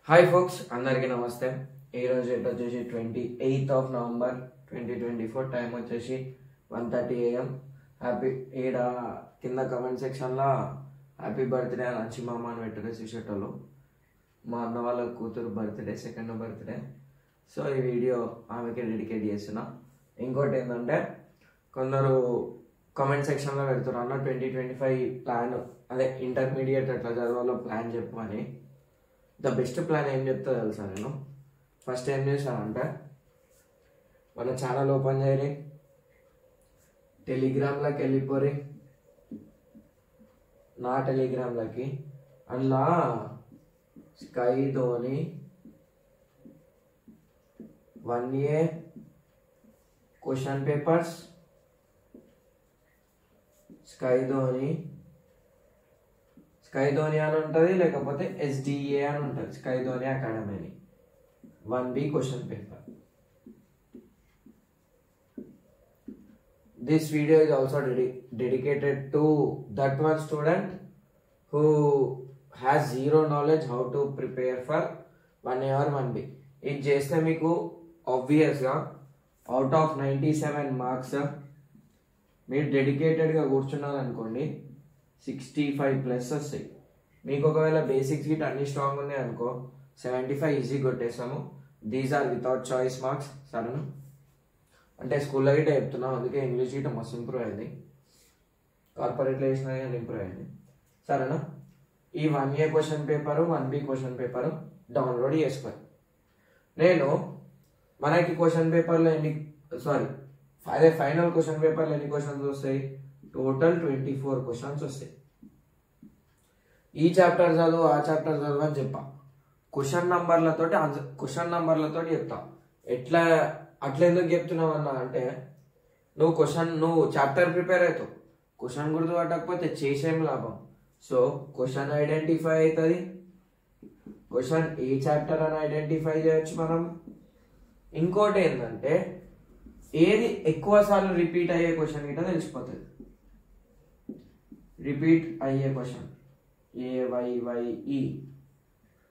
Hi folks, అందరికీ నమస్తే. ఈరోజు డేట్ వచ్చేసి 28th November 2024. టైం వచ్చేసి 1:30 AM. హ్యాపీ ఈడ కింద కమెంట్ సెక్షన్లో హ్యాపీ బర్త్డే అని వచ్చి మా అమ్మ అని పెట్టారు చూసేటోళ్ళు. మా అన్న వాళ్ళ కూతురు బర్త్డే, సెకండ్ బర్త్డే. సో ఈ వీడియో ఆమెకి డెడికేట్ చేస్తున్నా. ఇంకోటి ఏంటంటే, కొందరు కామెంట్ సెక్షన్లో పెడుతున్నారు అన్న 2025 ప్లాన్, అదే ఇంటర్మీడియట్ అట్లా చదవాలో ప్లాన్ చెప్పమని. ద బెస్ట్ ప్లాన్ ఏం చెప్తా తెలుసా? నేను ఫస్ట్ ఏం చేశానంటే, మన ఛానల్ ఓపెన్ చేయరి, టెలిగ్రామ్లోకి వెళ్ళిపోరి, నా టెలిగ్రామ్లోకి. అందులో sky Dhoni 1A question papers, sky Dhoni అని ఉంటుంది, లేకపోతే SDA అని ఉంటుంది, స్కై ధోని అకాడమీ అని. 1B question paper. This video is also dedicated to that one student who has zero knowledge how to prepare for 1A or 1B. ఇది చేస్తే మీకు ఆబ్వియస్గా అవుట్ ఆఫ్ 97 మార్క్స్ మీరు డెడికేటెడ్గా కూర్చున్నారు అనుకోండి, 65+ వస్తాయి. మీకు ఒకవేళ బేసిక్స్ గిట్ అన్ని స్ట్రాంగ్ ఉన్నాయి అనుకో, 75 ఈజీ కొట్టేస్తాము. These are without choice marks. సరేనా? అంటే స్కూల్లో గిట్ట చెప్తున్నాం, అందుకే ఇంగ్లీష్ గిట్ట మస్తు ఇంప్రూవ్ అయింది, కార్పొరేట్లో వేసినా కానీ ఇంప్రూవ్ అయింది. సరేనా? ఈ 1A question paper, 1B question paper download చేసుకోవాలి. నేను మనకి క్వశ్చన్ పేపర్లో అదే ఫైనల్ క్వశ్చన్ పేపర్లో ఎన్ని క్వశ్చన్స్ వస్తాయి? టోటల్ 24 క్వశ్చన్స్ వస్తాయి. ఈ చాప్టర్ చదువు, ఆ చాప్టర్ చదువు అని చెప్పా. క్వశ్చన్ నంబర్లతో చెప్తా. అట్లా ఎందుకు చెప్తున్నావు అన్నా అంటే, నువ్వు చాప్టర్ ప్రిపేర్ అవుతావు, క్వశ్చన్ గుర్తు పట్టకపోతే చేసేం లాభం. సో క్వశ్చన్ ఐడెంటిఫై అవుతుంది, క్వశ్చన్ ఏ చాప్టర్ అని ఐడెంటిఫై చేయొచ్చు మనం. ఇంకోటి ఏంటంటే, ఏది ఎక్కువ సార్లు రిపీట్ అయ్యే క్వశ్చన్ గిట్ట తెలిసిపోతుంది. రిపీట్ అయ్యే క్వశ్చన్ AYYE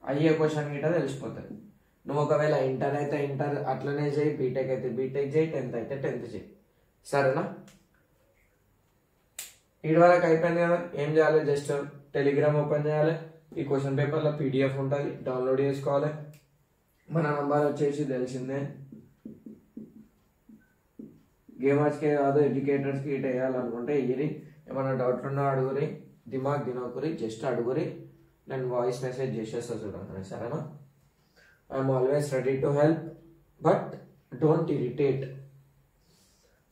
అయ్యే క్వశ్చన్ గిట్ట తెలిసిపోతుంది. నువ్వు ఒకవేళ ఇంటర్ అయితే ఇంటర్ అట్లనే చేయి, బీటెక్ అయితే బీటెక్ చేయి, 10th అయితే 10th చేయి. సరేనా? ఇటు వరకు అయిపోయింది కదా. ఏం చేయాలి? జస్ట్ టెలిగ్రామ్ ఓపెన్ చేయాలి, ఈ క్వశ్చన్ పేపర్లో PDF ఉంటుంది, డౌన్లోడ్ చేసుకోవాలి. మన నంబర్ వచ్చేసి తెలిసిందే, గేమర్స్కే కాదు ఎడ్యుకేటర్స్కి ఇటు వేయాలనుకుంటే ఇరి. ఏమైనా డౌట్ ఉన్నా అడుగురి, దిమాగ్ తినకురి, జస్ట్ అడుగురి, నేను వాయిస్ మెసేజ్ చేసేస్తా చూడండి. సరేనా? I'm always ready to help, but don't irritate.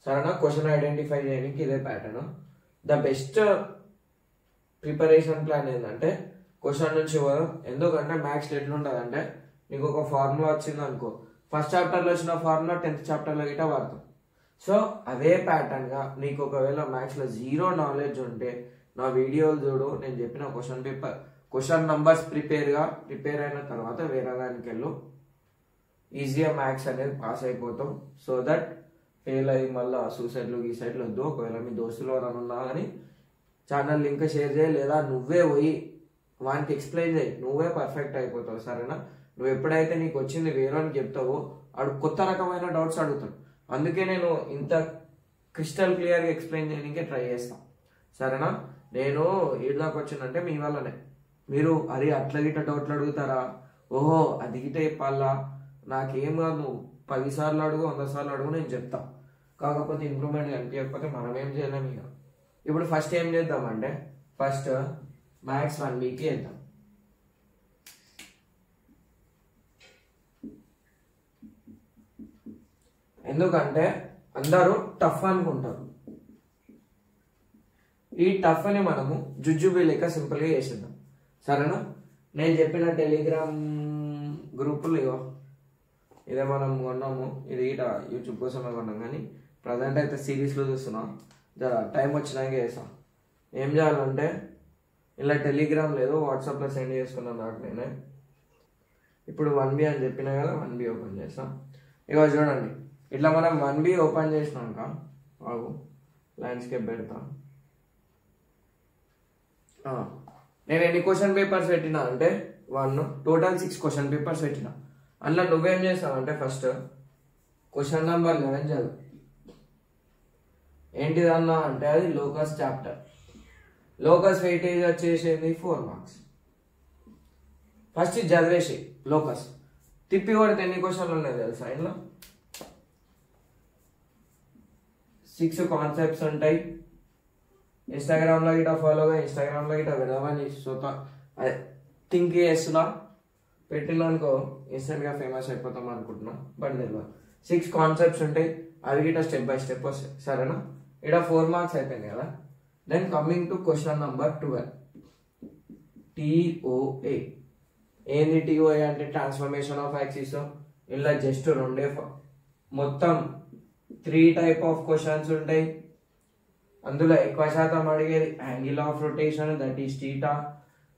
సరేనా? క్వశ్చన్ ఐడెంటిఫై చేయడానికి ఇదే pattern. The best preparation plan ఏంటంటే, క్వశ్చన్ నుంచి పోదాం. ఎందుకంటే మ్యాథ్స్ ఎట్లుంటుంది అంటే, నీకు ఒక ఫార్ములా వచ్చింది అనుకో, ఫస్ట్ చాప్టర్లో వచ్చిన ఫార్ములా 10th చాప్టర్లో గిట్ట వాడతాం. సో అదే ప్యాటర్న్గా నీకు ఒకవేళ మ్యాథ్స్లో జీరో నాలెడ్జ్ ఉంటే నా వీడియోలు చూడు, నేను చెప్పిన క్వశ్చన్ నంబర్స్ ప్రిపేర్ అయిన తర్వాత వేరే దానికి వెళ్ళు, ఈజీగా మ్యాథ్స్ అనేది పాస్ అయిపోతాం. సో దట్ ఫెయిల్ అయ్యి మళ్ళీ సూసైడ్లు గీసైడ్లు వద్దు. ఒకవేళ మీ దోస్తులు ఎవరైనా ఉన్నా కానీ ఛానల్ లింక్ షేర్ చేయి, లేదా నువ్వే పోయి వానికి ఎక్స్ప్లెయిన్ చేయి, నువ్వే పర్ఫెక్ట్ అయిపోతావు. సరేనా? నువ్వు ఎప్పుడైతే నీకు వచ్చింది వేరేని చెప్తావో వాడు కొత్త రకమైన డౌట్స్ అడుగుతాడు. అందుకే నేను ఇంత క్రిస్టల్ క్లియర్గా ఎక్స్ప్లెయిన్ చేయడానికే ట్రై చేస్తాను. సరేనా? నేను ఏదాకా వచ్చిందంటే మీ వల్లనే. మీరు అరే అట్లా గిట్ట డౌట్లు అడుగుతారా, ఓహో అది గిట్ట చెప్పాలా, నాకేం కాదు, నువ్వు 10 సార్లు అడుగు, 100 సార్లు అడుగు, నేను చెప్తా. కాకపోతే ఇంప్రూవ్మెంట్ కనిపించకపోతే మనం ఏం చేయలేము. ఇక ఇప్పుడు ఫస్ట్ ఏం చేద్దామంటే, ఫస్ట్ మ్యాథ్స్ 1Bకి వెళ్దాం. ఎందుకంటే అందరూ టఫ్ అనుకుంటారు. ఈ టఫ్ని మనము జుజుబీ లెక్క సింపుల్గా చేసేద్దాం. సరేనా? నేను చెప్పిన టెలిగ్రామ్ గ్రూపులు ఇదే మనం కొన్నాము. ఇది ఇట యూట్యూబ్ కోసమే కొన్నాం, కానీ ప్రజెంట్ అయితే సిరీస్లో చూస్తున్నాం. టైం వచ్చినాక చేస్తాం. ఏం చేయాలంటే, ఇలా టెలిగ్రామ్ లేదు, వాట్సాప్లో సెండ్ చేసుకున్నాను నాకు నేనే. ఇప్పుడు 1B అని చెప్పినా కదా, 1B ఓపెన్ చేస్తాం. ఇక చూడండి, ఇట్లా మనం 1B ఓపెన్ చేసినాక ల్యాండ్స్కేప్ పెడతాం. నేను ఎన్ని క్వశ్చన్ పేపర్స్ పెట్టినా అంటే 1 టోటల్ 6 క్వశ్చన్ పేపర్స్ పెట్టిన. అందులో నువ్వేం చేస్తావు అంటే ఫస్ట్ క్వశ్చన్ నెంబర్ 11 చదువు. ఏంటిదన్నా అంటే అది లోకస్ చాప్టర్. లోకస్ వెయిటేజ్ వచ్చేసింది 4 మార్క్స్. ఫస్ట్ చదివేసి లోకస్ తిప్పి కొడితే ఎన్ని క్వశ్చన్లు ఉన్నాయి తెలుసా ఇందులో? 6 కాన్సెప్ట్స్ ఉంటాయి. ఇన్స్టాగ్రామ్లో గిట్లా ఫాలోగా ఇన్స్టాగ్రామ్లో గిట్లా పెడదామని అదే థింక్ చేస్తున్నా. పెట్టినానుకో ఇన్స్టెంట్గా ఫేమస్ అయిపోతాం అనుకుంటున్నా, బట్ తెలియదు. 6 కాన్సెప్ట్స్ ఉంటాయి, అవి గిట్లా స్టెప్ బై స్టెప్ వస్తాయి. సరేనా? ఇక్కడ 4 మార్క్స్ అయిపోయింది కదా. Then coming to question number 12 TOA. ఏంది TOA అంటే ట్రాన్స్ఫర్మేషన్ ఆఫ్ యాక్సిస్. ఇలా జస్ట్ 2 మొత్తం 3 టైప్ ఆఫ్ క్వశ్చన్స్ ఉంటాయి. అందులో ఎక్కువ శాతం అడిగేది angle of rotation, that is theta.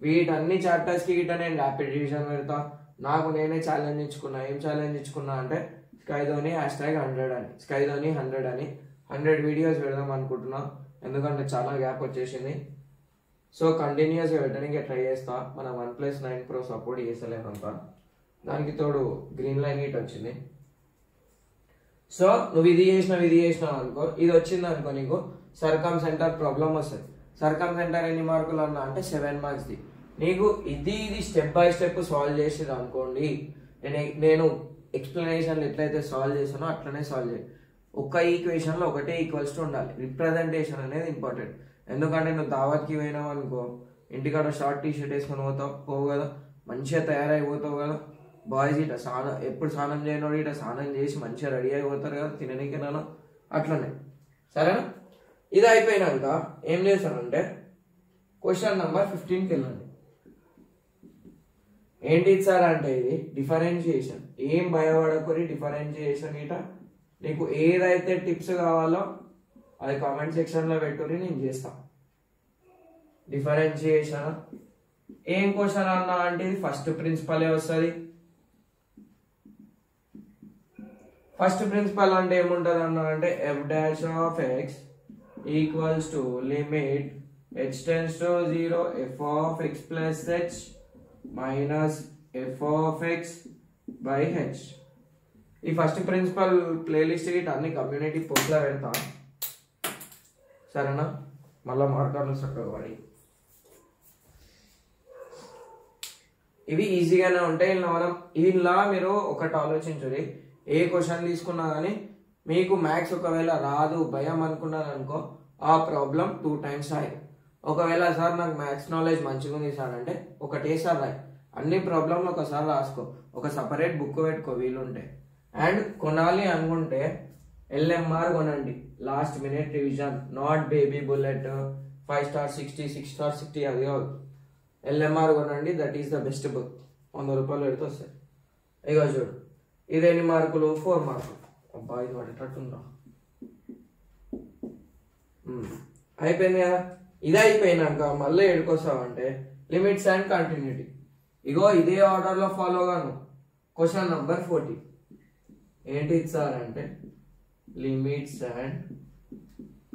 వీటన్ని చాప్టర్స్కి గిట్ట నేను ర్యాపిడ్ రివిజన్ పెడతా. నాకు నేనే ఛాలెంజ్ ఇచ్చుకున్నా. ఏం ఛాలెంజ్ ఇచ్చుకున్నా అంటే స్కైధోని #100 అని, స్కైధోని 100 అని 100 వీడియోస్ పెడదాం అనుకుంటున్నా. ఎందుకంటే చాలా గ్యాప్ వచ్చేసింది. సో కంటిన్యూస్గా పెట్టడానికి ట్రై చేస్తా. మన OnePlus 9 Pro సపోర్ట్ చేస్తలేనంత, దానికి తోడు గ్రీన్ లైన్ గిట్ వచ్చింది. సో నువ్వు ఇది చేసినావు అనుకో, ఇది వచ్చింది అనుకో, నీకు సర్కమ్ సెంటర్ ప్రాబ్లం వస్తుంది. సర్కమ్ సెంటర్ ఎన్ని మార్కులు అన్నా అంటే 7 మార్క్స్ది. నీకు ఇది స్టెప్ బై స్టెప్ సాల్వ్ చేసేది అనుకోండి. నేను ఎక్స్ప్లెనేషన్లు ఎట్లయితే సాల్వ్ చేసానో అట్లనే సాల్వ్ చేయి. ఒక్క ఈక్వేషన్లో ఒకటే ఈక్వల్స్ టు ఉండాలి. రిప్రజెంటేషన్ అనేది ఇంపార్టెంట్. ఎందుకంటే నువ్వు దావత్కి పోయినావు అనుకో, ఇంటికాడ షార్ట్ టీ షర్ట్ వేసుకొని పోవు కదా, మంచిగా తయారైపోతావు కదా. బాయ్స్ ఇట్లా ఎప్పుడు స్నానం చేయనోడు ఇట్లా స్నానం చేసి మంచిగా రెడీ అయిపోతారు కదా తిననీకినాను, అట్లనే. సరేనా? ఇది అయిపోయినాక ఏం చేస్తానంటే క్వశ్చన్ నెంబర్ 15కి వెళ్ళండి. ఏంటి సార్ అంటే ఇది డిఫరెన్షియేషన్. ఏం భయపడకూరి డిఫరెన్షియేషన్. ఇట నీకు ఏదైతే టిప్స్ కావాలో అది కామెంట్ సెక్షన్లో పెట్టుకుని నేను చేస్తా. డిఫరెన్షియేషన్ ఏం క్వశ్చన్ అన్నా అంటే ఇది ఫస్ట్ ప్రిన్సిపలే వస్తుంది. ఫస్ట్ ప్రిన్సిపల్ అంటే ఏముంటుంది అన్నా అంటే f' equals to limit h tends to 0 f(x plus h minus f(x by h). ఈ ఫస్ట్ ప్రిన్సిపల్ ప్లేలిస్ట్ గిట్ అన్ని కమ్యూనిటీ పోస్ట్లో పెడతా. సరేనా? మళ్ళీ మార్కర్లు చక్కగా పడి ఇవి ఈజీగానే ఉంటాయి. ఇలా మీరు ఒకటి ఆలోచించుడి. ఏ క్వశ్చన్ తీసుకున్నా కానీ మీకు మ్యాథ్స్ ఒకవేళ రాదు భయం అనుకున్నాను అనుకో, ఆ ప్రాబ్లం 2 times రాయి. ఒకవేళ సార్ నాకు మ్యాథ్స్ నాలెడ్జ్ మంచిగా ఉంది సార్ అంటే ఒకటేసారి రాయి. అన్ని ప్రాబ్లంలు ఒకసారి రాసుకో, ఒక సపరేట్ బుక్ పెట్టుకో వీలుంటే. అండ్ కొనాలి అనుకుంటే LMR కొనండి, last minute revision, not baby bullet 5 stars 60 6 stars 60 అది కాదు. LMR కొనండి, that is the best book. 100 రూపాయలు పెడితే వస్తాయి. ఇక చూడు, ఇది ఎన్ని మార్కులు? 4 మార్కులు. అబ్బా ఇది పడేటట్టుందా? అయిపోయింది కదా. ఇది అయిపోయినాక మళ్ళీ ఎడుకొస్తావంటే లిమిట్స్ అండ్ కంటిన్యూటీ. ఇగో ఇదే ఆర్డర్లో ఫాలో గాను. క్వశ్చన్ నంబర్ 40 ఏంటి సార్ అంటే లిమిట్స్ అండ్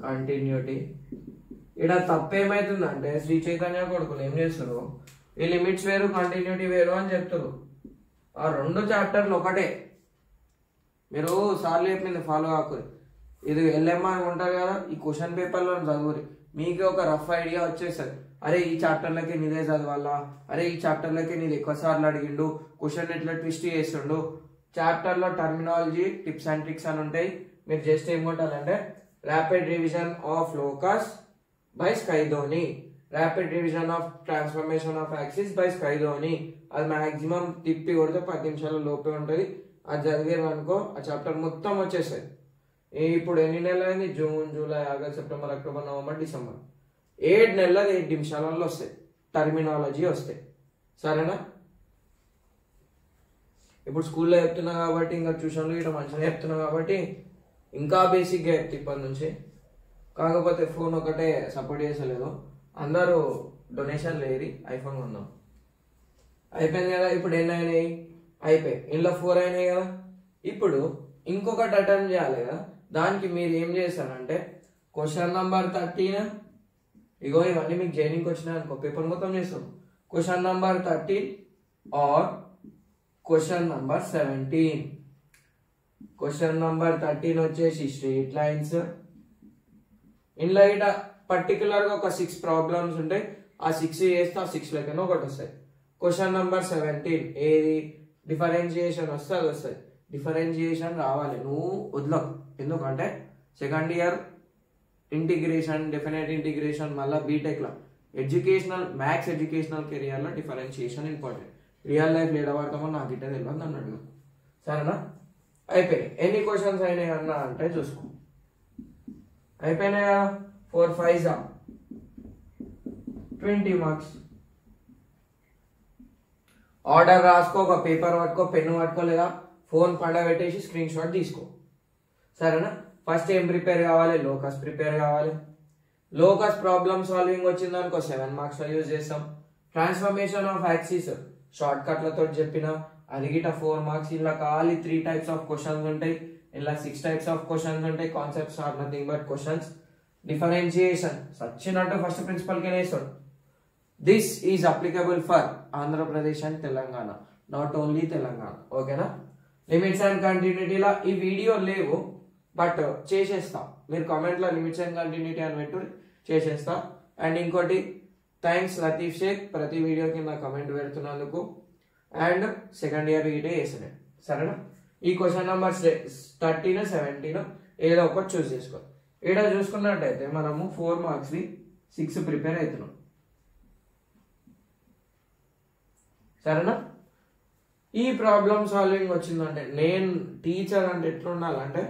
కంటిన్యూటీ. ఇక్కడ తప్పేమవుతుందంటే శ్రీ చైతన్య కొడుకులు ఏం చేస్తారు, ఈ లిమిట్స్ వేరు కంటిన్యూటీ వేరు అని చెప్తారు. ఆ 2 చాప్టర్లు ఒకటే. మీరు సార్లు చెప్పింది ఫాలో కాకూరి. ఇది LMR ఉంటారు కదా, ఈ క్వశ్చన్ పేపర్లో చదువురి, మీకు ఒక రఫ్ ఐడియా వచ్చేస్తుంది. అరే ఈ చాప్టర్లకి నీదే చదవాలా, అరే ఈ చాప్టర్లకి నీది ఎక్కువ సార్లు అడిగిండు, క్వశ్చన్ ఎట్లా ట్విస్ట్ చేస్తుండు. చాప్టర్లో టర్మినాలజీ టిప్స్ అండ్ ట్రిక్స్ అని ఉంటాయి. మీరు జస్ట్ ఏం కొట్టాలంటే rapid revision of locus by Skydhoni, rapid revision of transformation of axis by Skydhoni. అది మాక్సిమం తిప్పి కొడితే 10 నిమిషాల లోపే ఉంటుంది. అది చదివారు అనుకో ఆ చాప్టర్ మొత్తం వచ్చేస్తుంది. ఇప్పుడు ఎన్ని నెలలు అయింది? June, July, August, September, October, November, December. 7 నెలలు 8 నిమిషాలలో వస్తాయి, టర్మినాలజీ వస్తాయి. సరేనా? ఇప్పుడు స్కూల్లో చెప్తున్నా కాబట్టి, ఇంకా ట్యూషన్లో ఇట్లా మంచిగా చెప్తున్నా కాబట్టి ఇంకా బేసిక్గా చెప్తే ఇప్పటి నుంచి. కాకపోతే ఫోన్ ఒకటే సపోర్ట్ చేసలేదు. అందరూ డొనేషన్ లేరి ఐఫోన్ కొందాం. అయిపోయింది కదా. ఇప్పుడు ఎన్ని అయినాయి? అయిపోయి ఇంట్లో 4 అయినాయి కదా. ఇప్పుడు ఇంకొకటి అటెంప్ట్ చేయాలి కదా. దానికి మీరు ఏం చేస్తారంటే క్వశ్చన్ నంబర్ 13, ఇగో ఇవన్నీ మీకు జైనింగ్కి వచ్చినాయి అనుకో, పేపర్ మొత్తం చేస్తాం. Question number 13 or question number 17. Question number 13 వచ్చేసి స్ట్రేట్ లైన్స్. ఇందులో ఇట పర్టికులర్ గా ఒక 6 ప్రాబ్లమ్స్ ఉంటాయి. ఆ 6 చేస్తే ఆ 6 లెక్కన ఒకటి వస్తాయి. క్వశ్చన్ నంబర్ 17 ఏది డిఫరెన్షియేషన్ వస్తే అది వస్తుంది. డిఫరెన్షియేషన్ రావాలి, నువ్వు వదలకు. ఎందుకంటే second year integration, definite integration, మళ్ళీ బీటెక్లో ఎడ్యుకేషనల్ మ్యాథ్స్ ఎడ్యుకేషనల్ కెరియర్లో డిఫరెన్షియేషన్ ఇంపార్టెంట్. రియల్ లైఫ్ ఏడ వాడతామో నాకు ఇట్టే తెలియదు నన్ను అడుగు. సరేనా? అయిపోయినాయి. ఎన్ని క్వశ్చన్స్ అయినాయి అన్నా అంటే చూసుకో. అయిపోయినాయా? 4 5 20 మార్క్స్. ఆర్డర్ రాసుకో, ఒక పేపర్ పట్టుకో, పెన్ను పట్టుకో, లేదా ఫోన్ పండబెట్టేసి స్క్రీన్ షాట్ తీసుకో. సరేనా? ఫస్ట్ ఏం ప్రిపేర్ కావాలి? లోకస్ ప్రిపేర్ కావాలి. లోకస్ ప్రాబ్లమ్ సాల్వింగ్ వచ్చింది అనుకో 7 మార్క్స్ యూజ్ చేస్తాం. ట్రాన్స్ఫర్మేషన్ ఆఫ్ యాక్సిస్ షార్ట్ కట్లతో చెప్పిన అది గిట 4 మార్క్స్. ఇలా ఖాళీ 3 టైప్స్ ఆఫ్ క్వశ్చన్స్ ఉంటాయి, ఇలా 6 టైప్స్ ఆఫ్ క్వశ్చన్స్ ఉంటాయి. Concepts are nothing but questions. Differentiation సచ్చినట్టు first principle కే వేస్తాడు. This is applicable for Andhra Pradesh and Telangana, not only Telangana. ఓకేనా? లిమిట్స్ అండ్ కంటిన్యూటీలా ఈ వీడియో లేవు, బట్ చేసేస్తా. మీరు కామెంట్లో లిమిట్స్ అండ్ కంటిన్యూటీ అని పెట్టు, చేసేస్తా. అండ్ ఇంకోటి, థ్యాంక్స్ లతీఫ్ షేక్ ప్రతి వీడియో కింద కమెంట్ పెడుతున్నందుకు. అండ్ సెకండ్ ఇయర్ వీడియో వేసాను. సరేనా? ఈ క్వశ్చన్ నెంబర్ 13 17 ఏదో ఒకటి చూస్ చేసుకో. ఇక్కడ చూసుకున్నట్టయితే మనము 4 మార్క్స్ని 6 ప్రిపేర్ అవుతున్నాం. సరేనా? ఈ ప్రాబ్లమ్ సాల్వింగ్ వచ్చిందంటే నేను టీచర్ అంటే ఎట్లా ఉండాలంటే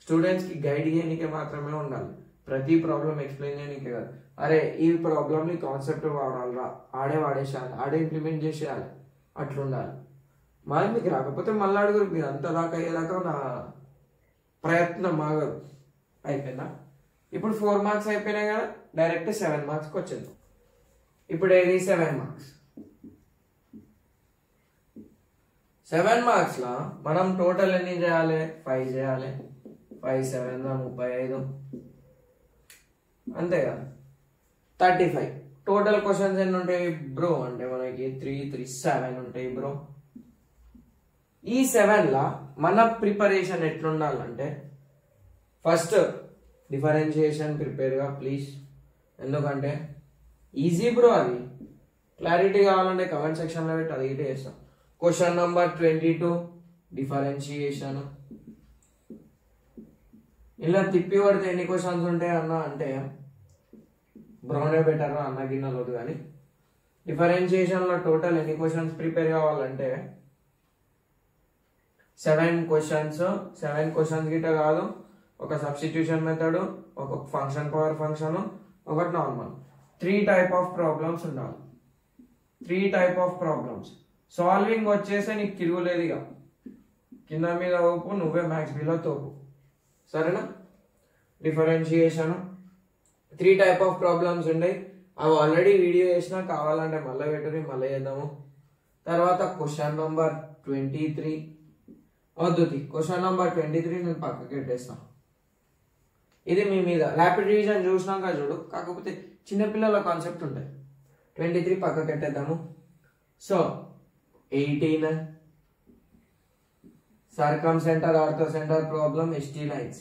స్టూడెంట్స్కి గైడ్ చేయడానికే మాత్రమే ఉండాలి. ప్రతి ప్రాబ్లం ఎక్స్ప్లెయిన్ చేయడానికే కాదు. అరే ఈ ప్రాబ్లమ్ని కాన్సెప్ట్ వాడాలిరా, వాడేసేయాలి, ఇంప్లిమెంట్ చేసేయాలి, అట్లా ఉండాలి. మరి మీకు రాకపోతే మళ్ళీ అడుగురు. మీరు అంత దాకా అయ్యేదాకా నా ప్రయత్నం ఆగదు. అయిపోయిందా? ఇప్పుడు 4 మార్క్స్ అయిపోయినాయి కదా, డైరెక్ట్ 7 మార్క్స్కి వచ్చేద్దాం. ఇప్పుడు ఏది 7 మార్క్స్. 7 మార్క్స్లో మనం టోటల్ ఎన్ని చేయాలి? 5 చేయాలి. 5 7 35, అంతే కదా, 35. టోటల్ క్వశ్చన్స్ ఎన్ని ఉంటాయి బ్రో అంటే మనకి 3 3 7 ఉంటాయి బ్రో. ఈ 7లా మన ప్రిపరేషన్ ఎట్లుండాలంటే ఫస్ట్ డిఫరెన్షియేషన్ ప్రిపేర్గా ప్లీజ్. ఎందుకంటే ఈజీ బ్రో, అది క్లారిటీ కావాలంటే కమెంట్ సెక్షన్లో పెట్టి అది ఇటే చేస్తాం. Question number 22 differentiation. ఇలా తిప్పి పడితే ఎన్ని క్వశ్చన్స్ ఉంటాయి అన్న అంటే బ్రౌనే బెటర్ అన్న గిన్నెలదు. కానీ డిఫరెన్షియేషన్లో టోటల్ ఎన్ని క్వశ్చన్స్ ప్రిపేర్ కావాలంటే 7 క్వశ్చన్స్. 7 క్వశ్చన్స్ గిట్ట కాదు, ఒక సబ్స్టిట్యూషన్ మెథడ్, ఒక ఫంక్షన్ పవర్ ఫంక్షన్, ఒకటి నార్మల్. 3 టైప్ ఆఫ్ ప్రాబ్లమ్స్ ఉండాలి. 3 టైప్ ఆఫ్ ప్రాబ్లమ్స్. సాల్వింగ్ వచ్చేసి నీకు తిరుగులేదు, ఇక కింద మీద ఊపు, నువ్వే మ్యాథ్స్ బిలో తోపు. సరేనా? డిఫరెన్షియేషన్ 3 టైప్ ఆఫ్ ప్రాబ్లమ్స్ ఉన్నాయి. అవి ఆల్రెడీ వీడియో చేసినా, కావాలంటే మళ్ళీ పెట్టుకుని మళ్ళీ చేద్దాము. తర్వాత క్వశ్చన్ నంబర్ 23 వద్దుది. క్వశ్చన్ నంబర్ 23 నేను పక్కకి పెట్టేస్తాను. ఇది మీ మీద ర్యాపిడ్ రివిజన్ చూసినాక చూడు, కాకపోతే చిన్నపిల్లల కాన్సెప్ట్ ఉంటాయి. 23 పక్కకి పెట్టేద్దాము. So 18 circumcentre orthocentre problem ST lines.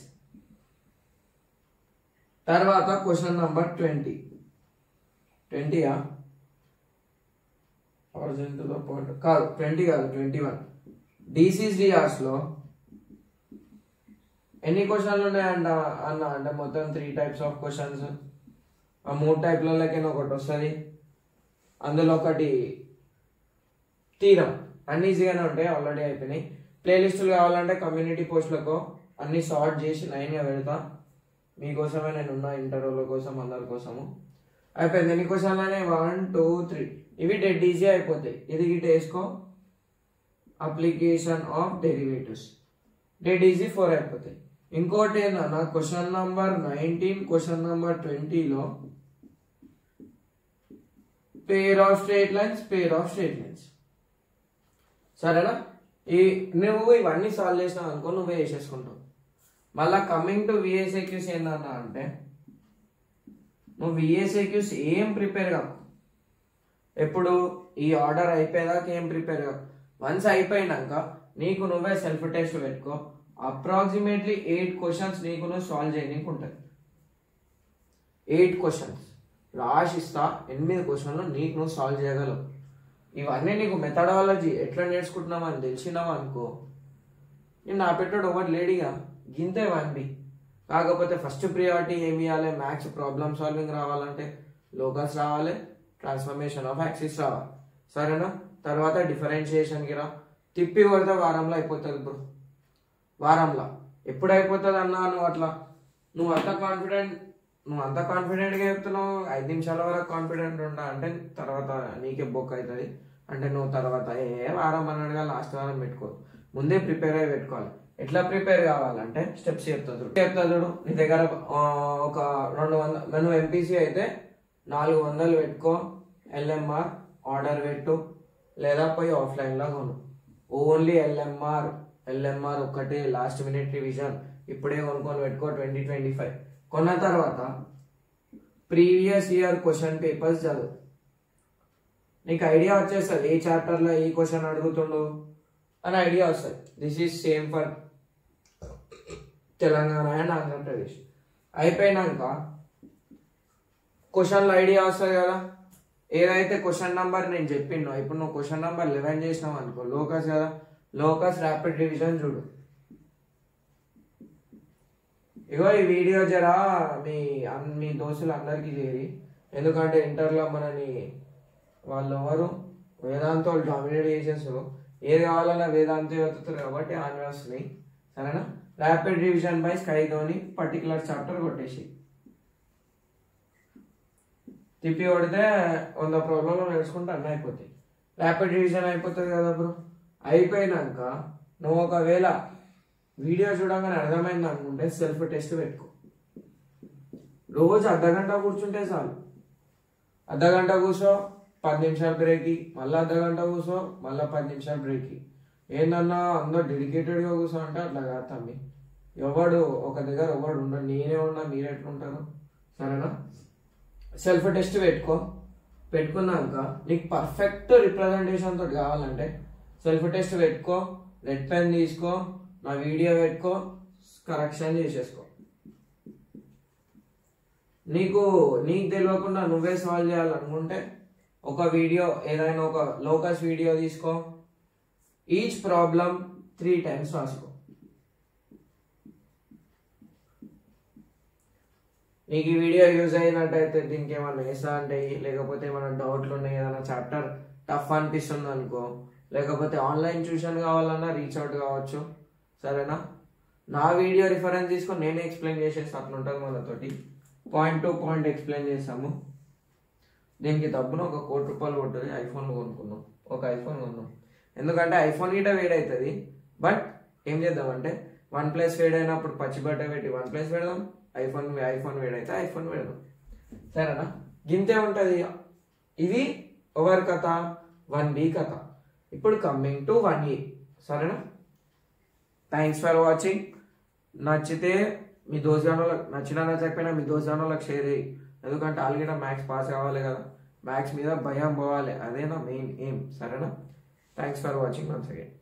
తర్వాత క్వశ్చన్ నంబర్ 20 కాదు 21 DCDRs లో ఎన్ని క్వశ్చన్లు ఉన్నాయంట అన్న అంటే మొత్తం 3 టైప్స్ ఆఫ్ క్వశ్చన్స్. ఆ 3 టైప్లలోకి ఒకటి వస్తుంది. అందులో ఒకటి తీరం. అన్ని ఈజీగానే ఉంటాయి, ఆల్రెడీ అయిపోయినాయి. ప్లేలిస్టులు కావాలంటే కమ్యూనిటీ పోస్టులకు అన్ని సార్ట్ చేసి లైన్గా పెడతా. మీకోసమే నేను ఉన్న ఇంటర్వ్యూల కోసం, అందరి కోసము. అయిపోయింది. ఎన్ని క్వశ్చన్లు అనేవి 1 2 3 ఇవి డెడ్ ఈజీ అయిపోతాయి. ఇది గిట్ వేసుకో. Application of derivatives dead easy 4 అయిపోతాయి. ఇంకోటి ఏంటన్నా క్వశ్చన్ నంబర్ 19 క్వశ్చన్ నంబర్ 20లో పేర్ ఆఫ్ స్ట్రేట్ లైన్స్. సరేనా? నువ్వు ఇవన్నీ సాల్వ్ చేసినావు అనుకో, నువ్వే వేసేసుకుంటావు. మళ్ళా కమింగ్ టు విఎస్ఏక్యూస్ ఏందన్నా అంటే నువ్వు విఎస్ఏక్యూస్ ఏం ప్రిపేర్ కావు. ఎప్పుడు ఈ ఆర్డర్ అయిపోయేదాకా ఏం ప్రిపేర్ కావు. వన్స్ అయిపోయినాక నీకు నువ్వే సెల్ఫ్ టెస్ట్ పెట్టుకో. అప్రాక్సిమేట్లీ 8 క్వశ్చన్స్ నీకు నువ్వు సాల్వ్ చేయడానికి ఉంటుంది. 8 క్వశ్చన్స్ రాసిస్తా, 8 క్వశ్చన్లు నీకు నువ్వు సాల్వ్ చేయగలవు. ఇవన్నీ నీకు మెథడాలజీ ఎట్లా నేర్చుకుంటున్నావు అని తెలిసినావు అనుకో, నేను నా పెట్టాడు ఒకటి లేడీగా గింతే 1B. కాకపోతే ఫస్ట్ ప్రియారిటీ ఏమి ఇవ్వాలి? మ్యాథ్స్ ప్రాబ్లమ్ సాల్వింగ్ రావాలంటే లోకస్ రావాలి, ట్రాన్స్ఫర్మేషన్ ఆఫ్ యాక్సిస్ రావాలి, సరేనా? తర్వాత డిఫరెన్షియేషన్కి రా. తిప్పి కొడితే వారంలో అయిపోతుంది బ్రో. వారంలో ఎప్పుడు అయిపోతుంది అన్నా? నువ్వు అంత కాన్ఫిడెంట్గా చెప్తున్నావు. 5 నిమిషాల వరకు కాన్ఫిడెంట్ ఉండా అంటే తర్వాత నీకే బొక్క అవుతుంది. అంటే నువ్వు తర్వాత వారం అన్నట్టుగా లాస్ట్ వారం పెట్టుకో. ముందే ప్రిపేర్ అయ్యి పెట్టుకోవాలి. ఎట్లా ప్రిపేర్ కావాలంటే స్టెప్స్ చెప్తాడు. నీ దగ్గర ఒక 200, నువ్వు ఎంపీసీ అయితే 400 పెట్టుకో. ఎల్ఎంఆర్ ఆర్డర్ పెట్టు, లేదా పోయి ఆఫ్లైన్లో కొను. ఓన్లీ ఎల్ఎంఆర్ ఒక్కటే, లాస్ట్ మినిట్ రివిజన్ ఇప్పుడే కొనుక్కొని పెట్టుకో. 2025 కొన్న తర్వాత ప్రీవియస్ ఇయర్ క్వశ్చన్ పేపర్స్ చదువు. నీకు ఐడియా వచ్చేస్తుంది ఏ చాప్టర్లో ఈ క్వశ్చన్ అడుగుతుండు అని ఐడియా వస్తుంది. This is same for Telangana and Andhra Pradesh. అయిపోయినాక క్వశ్చన్లో ఐడియా వస్తుంది కదా. ఏదైతే క్వశ్చన్ నెంబర్ నేను చెప్పినో, ఇప్పుడు నువ్వు క్వశ్చన్ నెంబర్ 11 చేసినావు అనుకో, లోకస్ కదా, లోకస్ ర్యాపిడ్ రివిజన్ చూడు. ఇగో ఈ వీడియో జరా మీ దోస్తులు అందరికీ చేరి, ఎందుకంటే ఇంటర్లో మనని వాళ్ళు ఎవరు వేదాంతో డామినేట్ చేసేస్తారు. ఏది కావాలన్నా వేదాంతో వెతుకుతారు కాబట్టి ఆన్వే వస్తున్నాయి, సరేనా? Rapid revision by Skydhoni particular chapter కొట్టేసి తిప్పి కొడితే 100 ప్రాబ్లంలు నేర్చుకుంటే అన్నీ అయిపోతాయి. ర్యాపిడ్ రివిజన్ అయిపోతుంది కదా బ్రో. అయిపోయినాక నువ్వు ఒకవేళ వీడియో చూడగానే అర్థమైంది అనుకుంటే సెల్ఫ్ టెస్ట్ పెట్టుకో. రోజు అర్ధగంట కూర్చుంటే చాలు. అర్ధగంట కూర్చో, 10 నిమిషాలు బ్రేక్, మళ్ళీ అర్ధగంట కూర్చో, మళ్ళీ 10 నిమిషాలు బ్రేక్. ఏందన్నా అందరూ డెడికేటెడ్గా కూర్చో అంటే అట్లా కాదు తమ్మి. ఎవడు ఒక దగ్గర ఎవడు ఉండడు. నేనే ఉన్నా, మీరు ఎట్లుంటారు, సరేనా? సెల్ఫ్ టెస్ట్ పెట్టుకున్నాక నీకు పర్ఫెక్ట్ రిప్రజెంటేషన్ తోటి కావాలంటే సెల్ఫ్ టెస్ట్ పెట్టుకో, రెడ్ పెన్ తీసుకో, నా వీడియో పెట్టుకో, కరెక్షన్ చేసేసుకో. నీకు తెలియకుండా నువ్వే సాల్వ్ చేయాలనుకుంటే ఒక వీడియో, ఏదైనా ఒక లోకస్ వీడియో తీసుకో, ఈచ్ ప్రాబ్లం 3 times రాసుకో. నీకు ఈ వీడియో యూజ్ అయినట్టయితే దీనికి ఏమన్నా వేసా అంటే, లేకపోతే ఏమైనా డౌట్లు ఉన్నాయి, ఏదైనా చాప్టర్ టఫ్ అనిపిస్తుంది అనుకో, లేకపోతే ఆన్లైన్ ట్యూషన్ కావాలన్నా రీచ్ అవుట్ కావచ్చు, సరేనా? నా వీడియో రిఫరెన్స్ తీసుకొని నేనే ఎక్స్ప్లెయిన్ చేసేసి అట్లుంటుంది మనతోటి. పాయింట్ టు పాయింట్ ఎక్స్ప్లెయిన్ చేస్తాము. దీనికి డబ్బును ఒక ₹1,00,00,000 కొట్టుది. ఐఫోన్ కొనుక్కున్నాం, ఒక ఐఫోన్ కొన్నాం. ఎందుకంటే ఐఫోన్ గిట వేడవుతుంది. బట్ ఏం చేద్దామంటే OnePlus వేడైనప్పుడు పచ్చి బట్ట పెట్టి OnePlus పెడదాం, ఐఫోన్ వేడైతే ఐఫోన్ పెడదాం, సరేనా? గింతే ఉంటుంది. ఇది ఓవర్ కథ, 1B కథ. ఇప్పుడు కమింగ్ టు 1A, సరేనా? Thanks for watching. నచ్చితే మీ దోస్తుగానోళ్ళకి, నచ్చకపోయినా మీ దోస్తుగానోళ్ళకి షేర్ చేయి. ఎందుకంటే ఆల్రెడీ మ్యాథ్స్ పాస్ కావాలి కదా, మ్యాథ్స్ మీద భయం పోవాలి, అదే నా మెయిన్ ఎయిమ్, సరేనా? Thanks for watching once again.